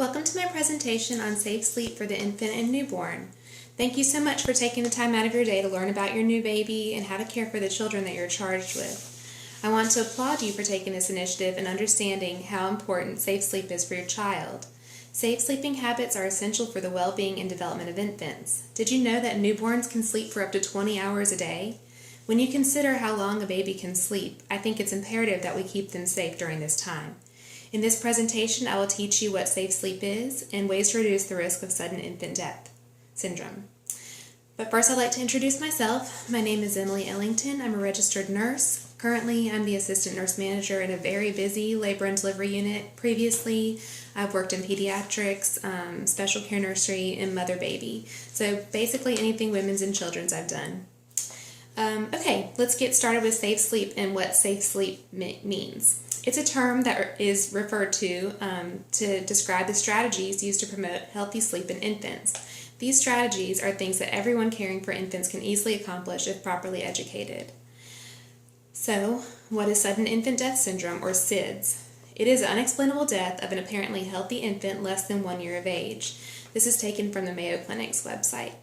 Welcome to my presentation on safe sleep for the infant and newborn. Thank you so much for taking the time out of your day to learn about your new baby and how to care for the children that you're charged with. I want to applaud you for taking this initiative and understanding how important safe sleep is for your child. Safe sleeping habits are essential for the well-being and development of infants. Did you know that newborns can sleep for up to 20 hours a day? When you consider how long a baby can sleep, I think it's imperative that we keep them safe during this time. In this presentation, I will teach you what safe sleep is and ways to reduce the risk of sudden infant death syndrome. But first, I'd like to introduce myself. My name is Emily Ellington. I'm a registered nurse. Currently, I'm the assistant nurse manager in a very busy labor and delivery unit. Previously, I've worked in pediatrics, special care nursery, and mother baby. So basically anything women's and children's I've done. Okay, let's get started with safe sleep and what safe sleep means. It's a term that is referred to describe the strategies used to promote healthy sleep in infants. These strategies are things that everyone caring for infants can easily accomplish if properly educated. So, what is sudden infant death syndrome, or SIDS? It is an unexplainable death of an apparently healthy infant less than 1 year of age. This is taken from the Mayo Clinic's website.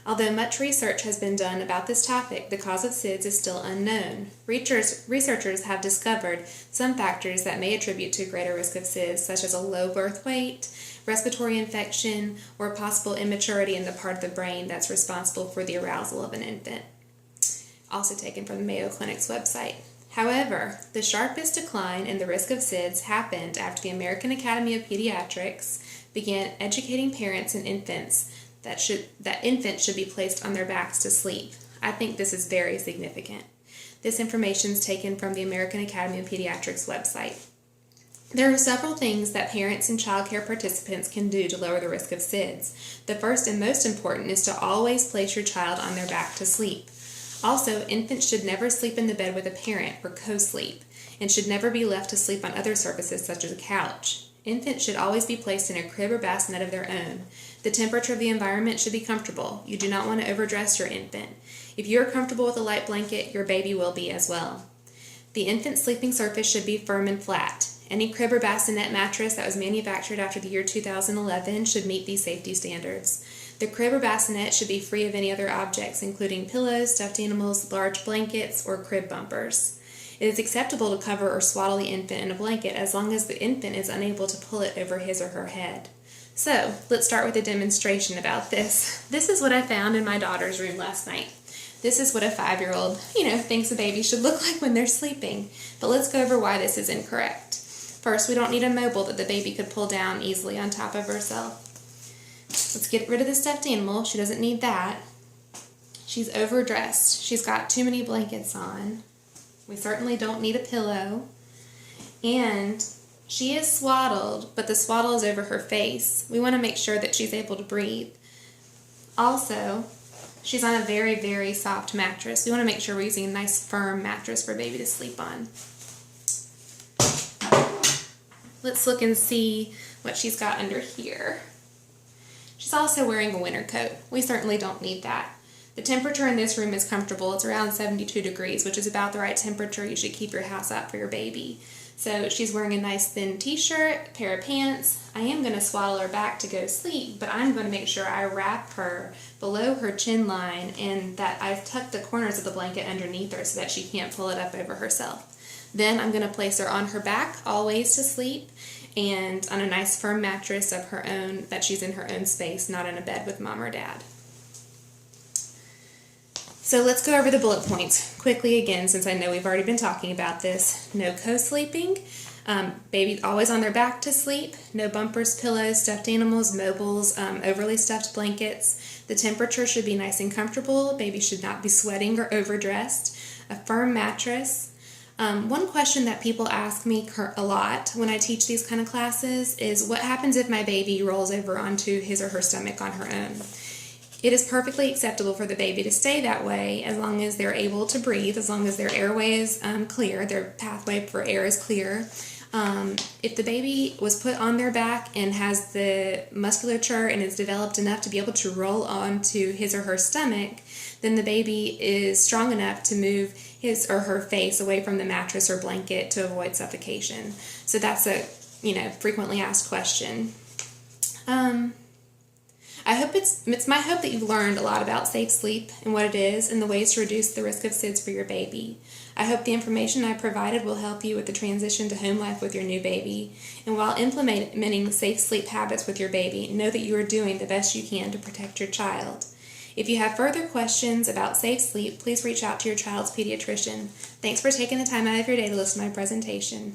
Although much research has been done about this topic, the cause of SIDS is still unknown. Researchers have discovered some factors that may attribute to a greater risk of SIDS, such as a low birth weight, respiratory infection, or possible immaturity in the part of the brain that's responsible for the arousal of an infant. Also taken from the Mayo Clinic's website. However, the sharpest decline in the risk of SIDS happened after the American Academy of Pediatrics began educating parents and infants that infants should be placed on their backs to sleep. I think this is very significant. This information is taken from the American Academy of Pediatrics website. There are several things that parents and child care participants can do to lower the risk of SIDS. The first and most important is to always place your child on their back to sleep. Also, infants should never sleep in the bed with a parent or co-sleep, and should never be left to sleep on other surfaces such as a couch. Infants should always be placed in a crib or bassinet of their own. The temperature of the environment should be comfortable. You do not want to overdress your infant. If you are comfortable with a light blanket, your baby will be as well. The infant's sleeping surface should be firm and flat. Any crib or bassinet mattress that was manufactured after the year 2011 should meet these safety standards. The crib or bassinet should be free of any other objects, including pillows, stuffed animals, large blankets, or crib bumpers. It is acceptable to cover or swaddle the infant in a blanket as long as the infant is unable to pull it over his or her head. So, let's start with a demonstration about this. This is what I found in my daughter's room last night. This is what a 5-year-old, thinks a baby should look like when they're sleeping. But let's go over why this is incorrect. First, we don't need a mobile that the baby could pull down easily on top of herself. Let's get rid of the stuffed animal. She doesn't need that. She's overdressed. She's got too many blankets on. We certainly don't need a pillow. And she is swaddled, but the swaddle is over her face. We want to make sure that she's able to breathe. Also, she's on a very, very soft mattress. We want to make sure we're using a nice firm mattress for baby to sleep on. Let's look and see what she's got under here. She's also wearing a winter coat. We certainly don't need that. The temperature in this room is comfortable. It's around 72 degrees, which is about the right temperature you should keep your house at for your baby. So she's wearing a nice thin t-shirt, a pair of pants. I am going to swaddle her back to go to sleep, but I'm going to make sure I wrap her below her chin line and that I've tucked the corners of the blanket underneath her so that she can't pull it up over herself. Then I'm going to place her on her back, always to sleep, and on a nice firm mattress of her own, that she's in her own space, not in a bed with mom or dad. So let's go over the bullet points quickly again, since I know we've already been talking about this. No co-sleeping, baby always on their back to sleep, no bumpers, pillows, stuffed animals, mobiles, overly stuffed blankets. The temperature should be nice and comfortable. Baby should not be sweating or overdressed. A firm mattress. One question that people ask me a lot when I teach these kind of classes is, what happens if my baby rolls over onto his or her stomach on her own? It is perfectly acceptable for the baby to stay that way as long as they're able to breathe, as long as their airway is clear, their pathway for air is clear. If the baby was put on their back and has the musculature and is developed enough to be able to roll onto his or her stomach, then the baby is strong enough to move his or her face away from the mattress or blanket to avoid suffocation. So that's a frequently asked question. I hope it's my hope that you've learned a lot about safe sleep and what it is and the ways to reduce the risk of SIDS for your baby. I hope the information I provided will help you with the transition to home life with your new baby. And while implementing safe sleep habits with your baby, know that you are doing the best you can to protect your child. If you have further questions about safe sleep, please reach out to your child's pediatrician. Thanks for taking the time out of your day to listen to my presentation.